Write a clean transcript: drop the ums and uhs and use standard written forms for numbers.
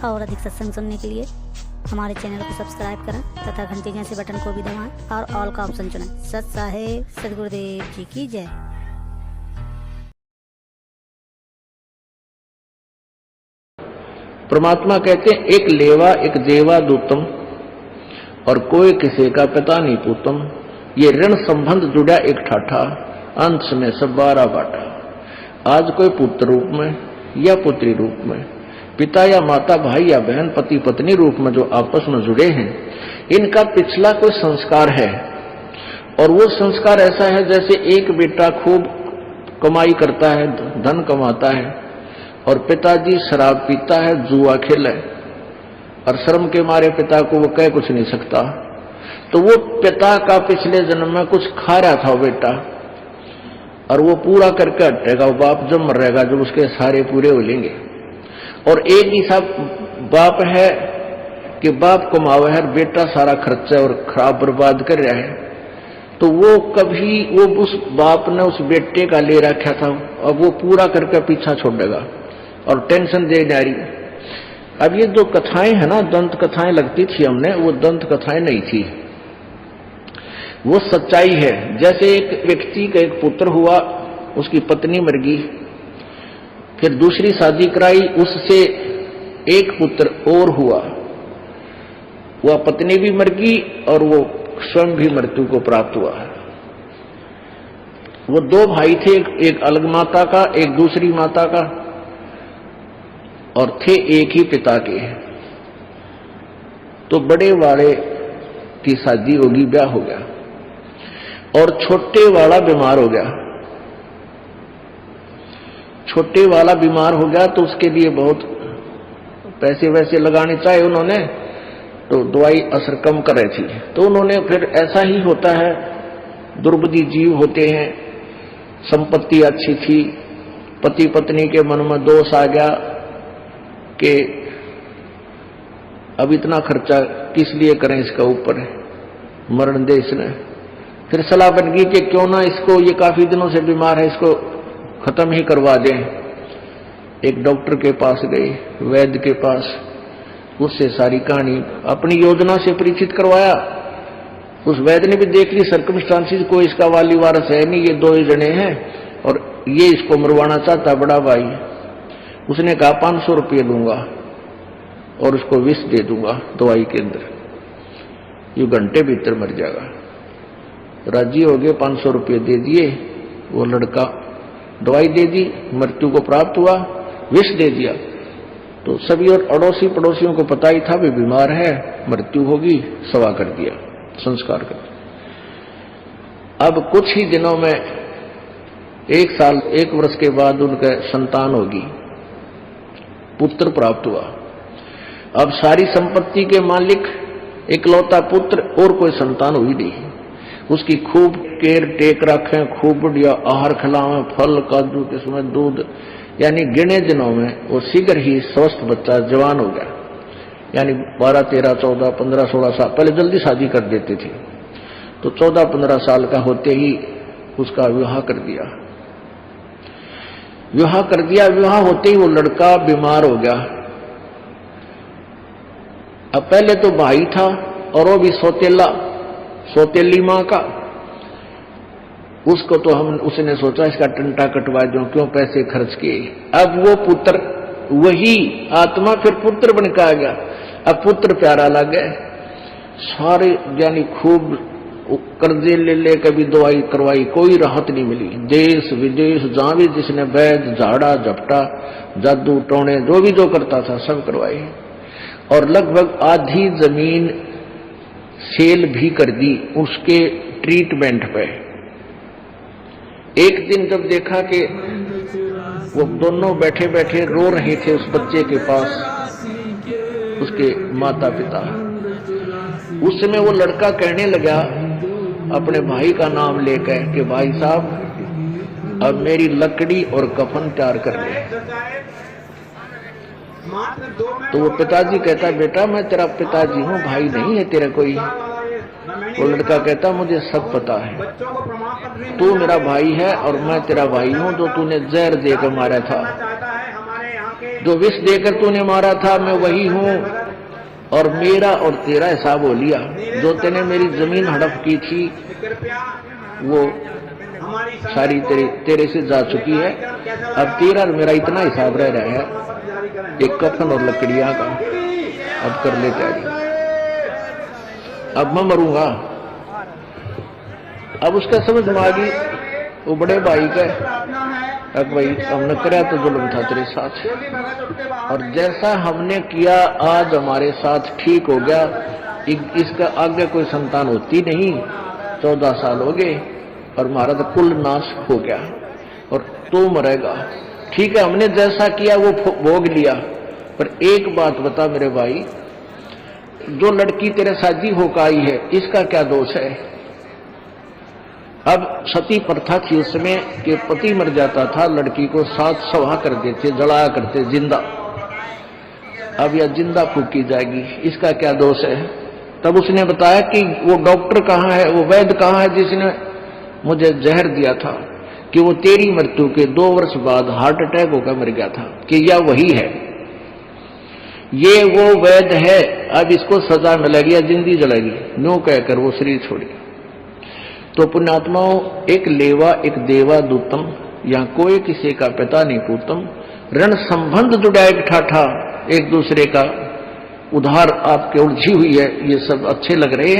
और अधिक सत्संग सुनने के लिए हमारे चैनल को सब्सक्राइब करें तथा घंटी जैसे बटन को भी दबाएं और ऑल का ऑप्शन चुनें। सत साहेब सदगुरुदेव जी की जय। परमात्मा कहते हैं एक लेवा एक देवा दूतम और कोई किसी का पिता नहीं पूतम। ये ऋण संबंध जुड़ा एक ठाठा, अंत में सब 12 बाटा। आज कोई पुत्र रूप में या पुत्री रूप में, पिता या माता, भाई या बहन, पति पत्नी रूप में जो आपस में जुड़े हैं, इनका पिछला कोई संस्कार है। और वो संस्कार ऐसा है जैसे एक बेटा खूब कमाई करता है, धन कमाता है, और पिताजी शराब पीता है, जुआ खेले, और शर्म के मारे पिता को वो कह कुछ नहीं सकता। तो वो पिता का पिछले जन्म में कुछ खा रहा था वो बेटा, और वो पूरा करके हटेगा। वो बाप जब मर रहेगा जब उसके सारे पूरे हो लेंगे। और एक ही सा बाप है कि बाप कमावा है, बेटा सारा खर्चा और खराब बर्बाद कर रहा है। तो वो कभी वो उस बाप ने उस बेटे का ले रखा था, अब वो पूरा करके पीछा छोड़ेगा और टेंशन दे जा रही। अब ये जो कथाएं है ना, दंत कथाएं लगती थी हमने, वो दंत कथाएं नहीं थी, वो सच्चाई है। जैसे एक व्यक्ति का एक पुत्र हुआ, उसकी पत्नी मर गई, फिर दूसरी शादी कराई, उससे एक पुत्र और हुआ, वह पत्नी भी मर गई और वो स्वयं भी मृत्यु को प्राप्त हुआ। वो 2 भाई थे, एक अलग माता का, एक दूसरी माता का, और थे एक ही पिता के। तो बड़े वाले की शादी होगी, ब्याह हो गया, और छोटे वाला बीमार हो गया। छोटे वाला बीमार हो गया तो उसके लिए बहुत पैसे वैसे लगाने चाहे उन्होंने, तो दवाई असर कम कर रही थी। तो उन्होंने फिर, ऐसा ही होता है, दुर्बुद्धि जीव होते हैं, संपत्ति अच्छी थी, पति पत्नी के मन में दोष आ गया कि अब इतना खर्चा किस लिए करें, इसका ऊपर मरण दे इसने। फिर सलाह बन गई कि क्यों ना इसको, ये काफी दिनों से बीमार है, इसको खत्म ही करवा दें। एक डॉक्टर के पास गए, वैद्य के पास, उससे सारी कहानी अपनी योजना से परिचित करवाया। उस वैद्य ने भी देख ली सर्कमस्टांसिस, कोई इसका वाली वारस है नहीं, ये 2 ही जने हैं और ये इसको मरवाना चाहता बड़ा भाई। उसने कहा 500 रुपये दूंगा और उसको विष दे दूंगा दवाई के अंदर, ये घंटे भीतर मर जाएगा। राजी हो गए, 500 रुपये दे दिए। वो लड़का दवाई दे दी, मृत्यु को प्राप्त हुआ, विष दे दिया। तो सभी और अड़ोसी पड़ोसियों को पता ही था भी बीमार है, मृत्यु होगी, सवा कर दिया, संस्कार कर दिया। अब कुछ ही दिनों में, 1 साल 1 वर्ष के बाद उनके संतान होगी, पुत्र प्राप्त हुआ। अब सारी संपत्ति के मालिक इकलौता पुत्र, और कोई संतान हुई नहीं। उसकी खूब केयर टेक रखें, खूब बढ़िया आहार खिलावें, फल काजू किस्में दूध, यानी गिने दिनों में वो शीघ्र ही स्वस्थ बच्चा जवान हो गया। यानी 12, 13, 14, 15, 16 साल, पहले जल्दी शादी कर देते थे, तो 14, 15 साल का होते ही उसका विवाह कर दिया। विवाह होते ही वो लड़का बीमार हो गया। अब पहले तो भाई था और वो भी सौतेली मां का, उसको तो उसने सोचा इसका टंटा कटवा दूं, क्यों पैसे खर्च किए। अब वो पुत्र, वही आत्मा फिर पुत्र बन के आ गया। अब पुत्र प्यारा लग गए, सारे यानी खूब कर्जे ले कभी दवाई करवाई, कोई राहत नहीं मिली। देश विदेश जहां भी जिसने वैद झाड़ा झपटा जादू टोने जो भी जो करता था सब करवाई, और लगभग आधी जमीन सेल भी कर दी उसके ट्रीटमेंट पे। एक दिन जब देखा कि वो दोनों बैठे बैठे रो रहे थे उस बच्चे के पास, उसके माता पिता, उस समय वो लड़का कहने लगा अपने भाई का नाम लेकर कि भाई साहब अब मेरी लकड़ी और कफन तैयार कर ले। तो वो पिताजी कहता बेटा मैं तेरा पिताजी हूँ, भाई नहीं है तेरा कोई। वो लड़का कहता मुझे सब पता है, तू मेरा भाई है और मैं तेरा भाई हूँ, जो तूने जहर देकर मारा था। जो विष देकर तूने मारा था मैं वही हूं, और मेरा और तेरा हिसाब हो लिया। जो तेने मेरी जमीन हड़प की थी वो सारी तेरे से जा चुकी है। अब तेरा और मेरा इतना हिसाब रह रहा है, एक कफन और लकड़ियां का। अब कर ले तैयारी, अब मैं मरूंगा। अब उसका समझ में आ गई, वो बड़े भाई का, अब भाई हमने कराया तो जुल्म था तेरे साथ, और जैसा हमने किया आज हमारे साथ ठीक हो गया। इसका आगे कोई संतान होती नहीं, 14 साल हो गए और हमारा तो कुल नाश हो गया, और तू मरेगा। ठीक है, हमने जैसा किया वो भोग लिया, पर एक बात बता मेरे भाई, जो लड़की तेरे साथी होकर आई है इसका क्या दोष है? अब सती प्रथा थी उसमें कि पति मर जाता था, लड़की को साथ सवा कर देते, जलाया करते जिंदा। अब यह जिंदा फूकी जाएगी, इसका क्या दोष है? तब उसने बताया कि वो डॉक्टर कहाँ है, वो वैद्य कहाँ है जिसने मुझे जहर दिया था, कि वो तेरी मृत्यु के 2 वर्ष बाद हार्ट अटैक होकर मर गया था, कि यह वही है, ये वो वैद्य है। अब इसको सजा मिलेगी या जिंदगी जलेगी, न्यू कहकर वो शरीर छोड़ी। तो पुण्यात्माओं, एक लेवा एक देवा दूतम, या कोई किसी का पिता नहीं पूतम। ऋण संबंध जुड़ा एक ठाठा, एक दूसरे का उधार आपके उलझी हुई है, ये सब अच्छे लग रहे हैं।